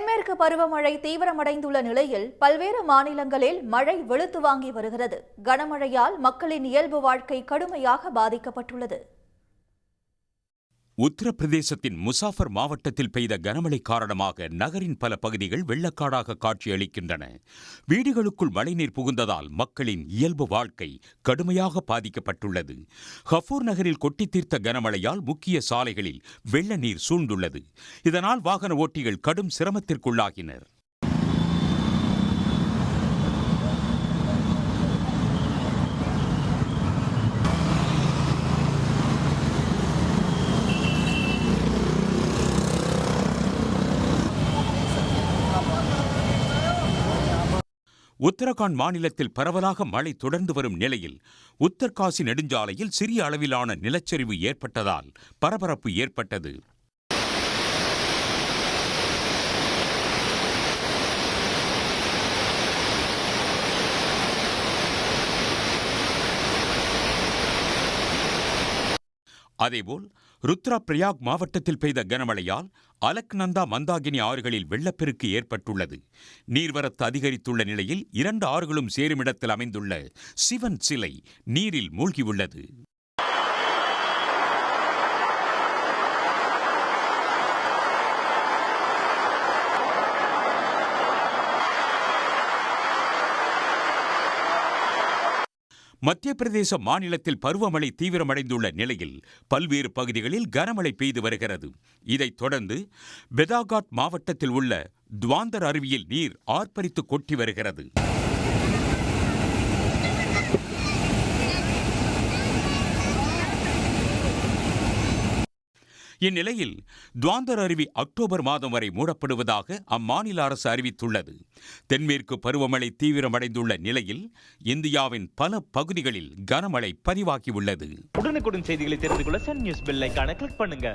தென்மேற்கு பருவமழை தீவிரமடைந்துள்ள நிலையில் பல்வேறு மாநிலங்களில் மழை வெளுத்து வாங்கி வருகிறது. கனமழையால் மக்களின் இயல்பு வாழ்க்கை கடுமையாக பாதிக்கப்பட்டுள்ளது. உத்தரப்பிரதேசத்தின் முசாஃபர் மாவட்டத்தில் பெய்த கனமழை காரணமாக நகரின் பல பகுதிகள் வெள்ளக்காடாக காட்சியளிக்கின்றன. வீடுகளுக்குள் மழைநீர் புகுந்ததால் மக்களின் இயல்பு வாழ்க்கை கடுமையாக பாதிக்கப்பட்டுள்ளது. ஹஃபூர் நகரில் கொட்டி தீர்த்த கனமழையால் முக்கிய சாலைகளில் வெள்ள நீர் சூழ்ந்துள்ளது. இதனால் வாகன ஓட்டிகள் கடும் சிரமத்திற்குள்ளாகினர். உத்தரகாண்ட் மாநிலத்தில் பரவலாக மழை தொடர்ந்து வரும் நிலையில் உத்தர்காசி நெடுஞ்சாலையில் சிறிய அளவிலான நிலச்சரிவு ஏற்பட்டதால் பரபரப்பு ஏற்பட்டது. அதேபோல் ருத்ரபிரயாக் மாவட்டத்தில் பெய்த கனமழையால் அலக்நந்தா மந்தாகினி ஆறுகளில் வெள்ளப்பெருக்கு ஏற்பட்டுள்ளது. நீர்வரத்து அதிகரித்துள்ள நிலையில் 2 ஆறுகளும் சேருமிடத்தில் அமைந்துள்ள சிவன் சிலை நீரில் மூழ்கியுள்ளது. மத்திய பிரதேச மாநிலத்தில் பருவமழை தீவிரமடைந்துள்ள நிலையில் பல்வேறு பகுதிகளில் கனமழை பெய்து வருகிறது. இதைத் தொடர்ந்து பெதாகாட் மாவட்டத்தில் உள்ள துவாந்தர் அருவியில் நீர் ஆர்ப்பரித்து கொட்டி வருகிறது. இந்நிலையில் துவாந்தர் அருவி அக்டோபர் மாதம் வரை மூடப்படுவதாக அம்மாநில அரசு அறிவித்துள்ளது. தென்மேற்கு பருவமழை தீவிரமடைந்துள்ள நிலையில் இந்தியாவின் பல பகுதிகளில் கனமழை பதிவாகியுள்ளது. உடனுக்குடன் செய்திகளை தெரிந்து கொள்ள சன் நியூஸ் பெல் ஐகானை கிளிக் பண்ணுங்க.